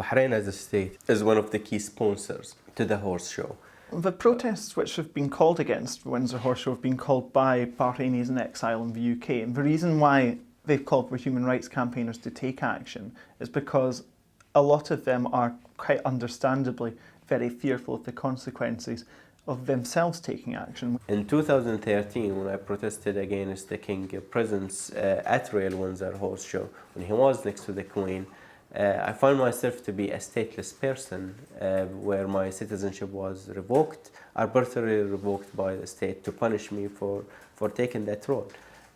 Bahrain as a state is one of the key sponsors to the horse show. The protests which have been called against the Windsor Horse Show have been called by Bahrainis in exile in the UK. And the reason why they've called for human rights campaigners to take action is because a lot of them are quite understandably very fearful of the consequences of themselves taking action. In 2013, when I protested against the King's presence at Royal Windsor Horse Show, when he was next to the Queen, I found myself to be a stateless person, where my citizenship was revoked, arbitrarily revoked by the state to punish me for taking that role.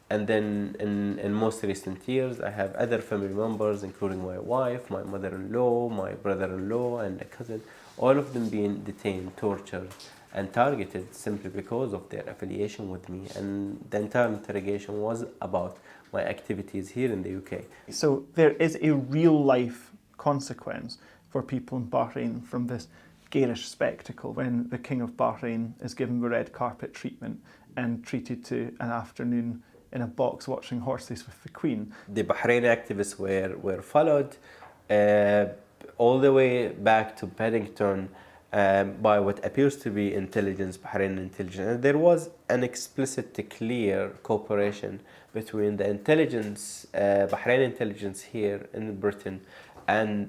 And then in most recent years, I have other family members, including my wife, my mother-in-law, my brother-in-law, and a cousin, all of them being detained, tortured, and targeted simply because of their affiliation with me. And the entire interrogation was about my activities here in the UK. So there is a real-life consequence for people in Bahrain from this garish spectacle when the King of Bahrain is given the red carpet treatment and treated to an afternoon in a box watching horses with the Queen. The Bahraini activists were followed all the way back to Paddington by what appears to be intelligence, Bahraini intelligence. And there was an explicit, clear cooperation between the intelligence, Bahraini intelligence here in Britain, and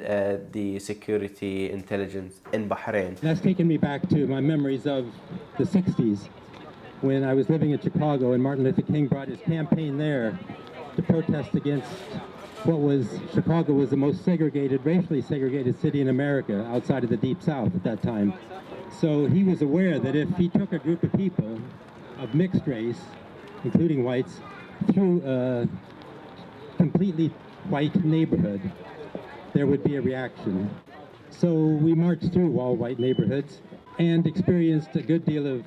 the security intelligence in Bahrain. That's taken me back to my memories of the 60s, when I was living in Chicago and Martin Luther King brought his campaign there to protest against Chicago was the most segregated, racially segregated city in America outside of the Deep South at that time. So he was aware that if he took a group of people of mixed race, including whites, through a completely white neighborhood, there would be a reaction. So we marched through all white neighborhoods and experienced a good deal of,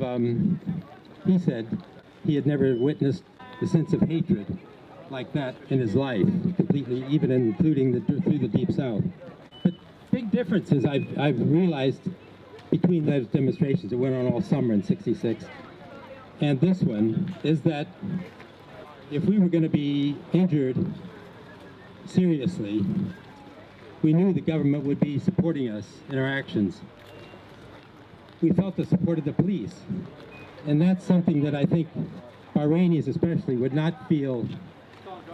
he said he had never witnessed the sense of hatred like that in his life, completely, even including through the Deep South. But big differences I've realized between those demonstrations that went on all summer in '66 and this one is that if we were going to be injured seriously, we knew the government would be supporting us in our actions. We felt the support of the police. And that's something that I think Bahrainis especially would not feel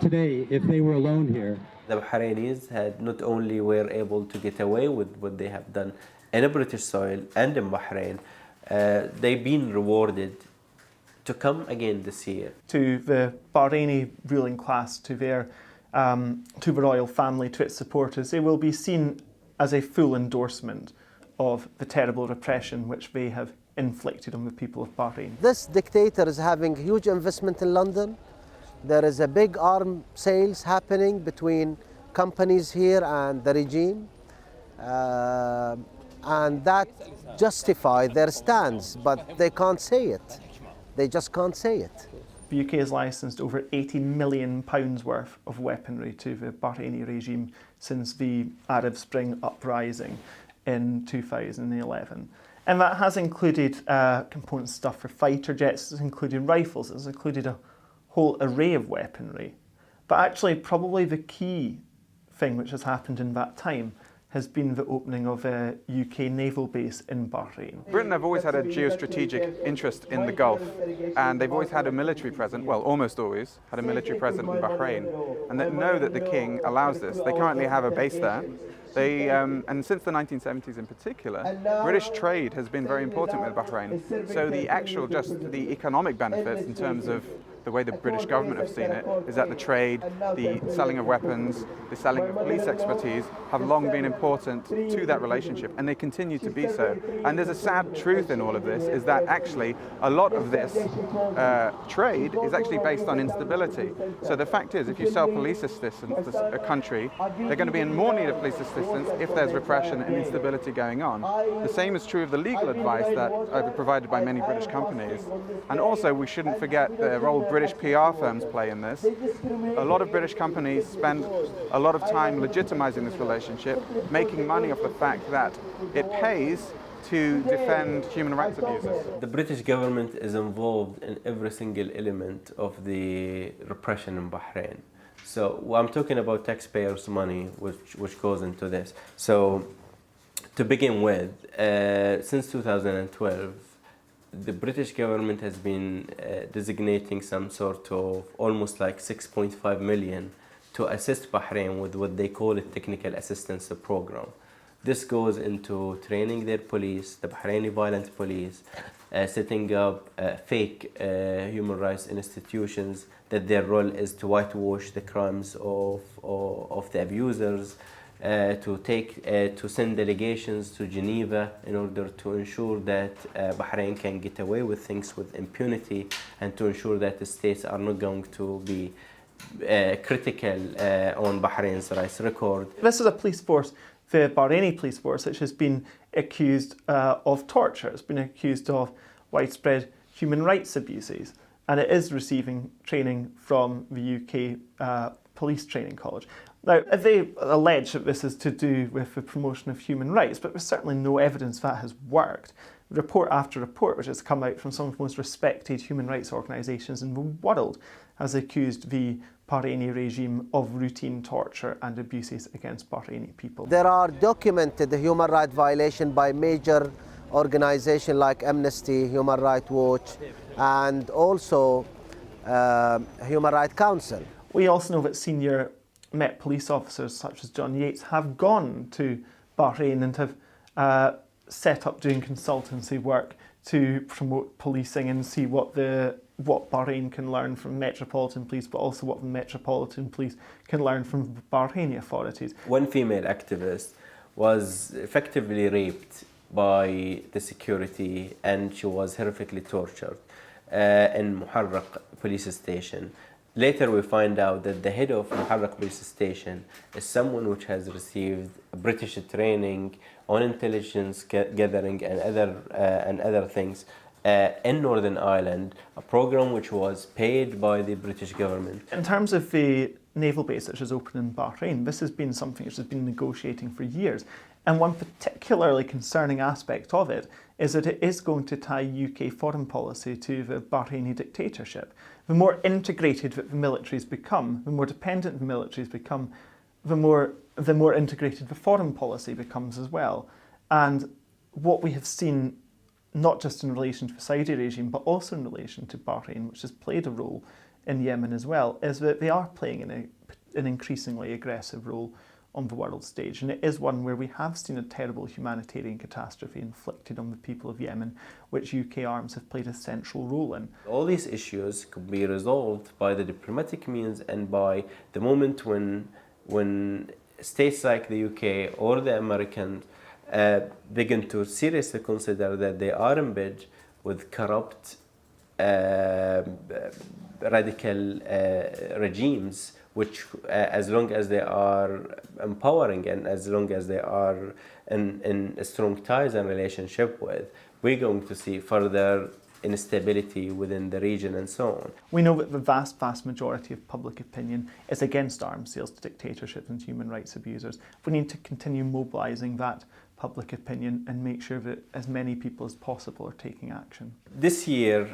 today if they were alone here. The Bahrainis had not only were able to get away with what they have done in British soil and in Bahrain, they've been rewarded to come again this year. To the Bahraini ruling class, to the royal family, to its supporters, they will be seen as a full endorsement of the terrible repression which they have inflicted on the people of Bahrain. This dictator is having huge investment in London. There is a big arms sales happening between companies here and the regime. And that justifies their stance, but they can't say it. They just can't say it. The UK has licensed over £80 million worth of weaponry to the Bahraini regime since the Arab Spring uprising in 2011. And that has included component stuff for fighter jets, it's included rifles, it's included a whole array of weaponry. But actually, probably the key thing which has happened in that time has been the opening of a UK naval base in Bahrain. Britain have always had a geostrategic interest in the Gulf, and they've always had a military presence, well, almost always had a military presence in Bahrain, and they know that the King allows this. They currently have a base there. And since the 1970s in particular, British trade has been very important with Bahrain. So just the economic benefits in terms of the way the British government have seen it is that the trade, the selling of weapons, the selling of police expertise have long been important to that relationship, and they continue to be so. And there's a sad truth in all of this, is that actually a lot of this trade is actually based on instability. So the fact is, if you sell police assistance to a country, they're going to be in more need of police assistance if there's repression and instability going on. The same is true of the legal advice that are provided by many British companies. And also, we shouldn't forget the role British PR firms play in this. A lot of British companies spend a lot of time legitimizing this relationship, making money off the fact that it pays to defend human rights abuses. The British government is involved in every single element of the repression in Bahrain. So I'm talking about taxpayers' money, which goes into this. So to begin with, since 2012, the British government has been designating some sort of almost like 6.5 million to assist Bahrain with what they call a technical assistance program. This goes into training their police, the Bahraini violent police, setting up fake human rights institutions that their role is to whitewash the crimes of the abusers, to send delegations to Geneva in order to ensure that Bahrain can get away with things with impunity, and to ensure that the states are not going to be critical on Bahrain's rights record. This is a police force, the Bahraini police force, which has been accused of torture. It's been accused of widespread human rights abuses, and it is receiving training from the UK Police Training College. Now, they allege that this is to do with the promotion of human rights, but there's certainly no evidence that has worked. Report after report, which has come out from some of the most respected human rights organisations in the world, has accused the Bahraini regime of routine torture and abuses against Bahraini people. There are documented human rights violations by major organizations like Amnesty, Human Rights Watch, and also Human Rights Council. We also know that senior Met police officers such as John Yates have gone to Bahrain and have set up doing consultancy work to promote policing and see what Bahrain can learn from Metropolitan Police, but also what the Metropolitan Police can learn from Bahraini authorities. One female activist was effectively raped by the security, and she was horrifically tortured in Muharraq police station. Later we find out that the head of Muharraq police station is someone which has received British training on intelligence gathering and other things in Northern Ireland, a program which was paid by the British government. In terms of the naval base which is open in Bahrain, this has been something which has been negotiating for years. And one particularly concerning aspect of it is that it is going to tie UK foreign policy to the Bahraini dictatorship. The more integrated that the militaries become, the more dependent the militaries become, the more integrated the foreign policy becomes as well. And what we have seen, not just in relation to the Saudi regime, but also in relation to Bahrain, which has played a role in Yemen as well, is that they are playing an increasingly aggressive role on the world stage, and it is one where we have seen a terrible humanitarian catastrophe inflicted on the people of Yemen, which UK arms have played a central role in. All these issues could be resolved by the diplomatic means and by the moment when states like the UK or the Americans begin to seriously consider that they are in bed with corrupt radical regimes, which as long as they are empowering and as long as they are in strong ties and relationship with, we're going to see further instability within the region and so on. We know that the vast majority of public opinion is against arms sales to dictatorships and human rights abusers. We need to continue mobilising that public opinion and make sure that as many people as possible are taking action. This year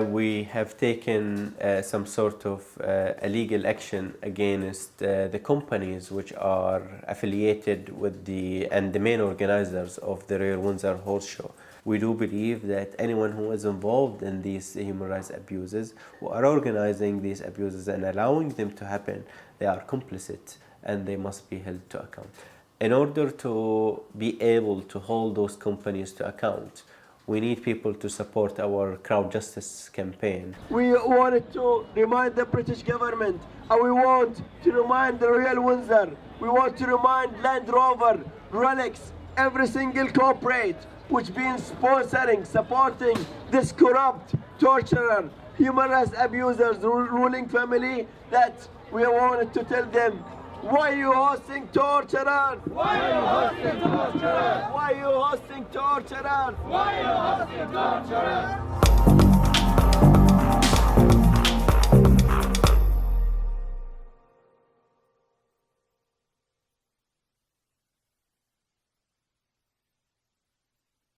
we have taken some sort of illegal action against the companies which are affiliated with the main organisers of the Royal Windsor Horse Show. We do believe that anyone who is involved in these human rights abuses, who are organising these abuses and allowing them to happen, they are complicit and they must be held to account. In order to be able to hold those companies to account, we need people to support our crowd justice campaign. We wanted to remind the British government, and we want to remind the Royal Windsor, we want to remind Land Rover, Rolex, every single corporate which been sponsoring, supporting this corrupt, torturer, human rights abusers, ruling family, that we wanted to tell them, why are you hosting torturers? Why are you hosting torturers? Why are you hosting torturers? Why are you hosting torturers?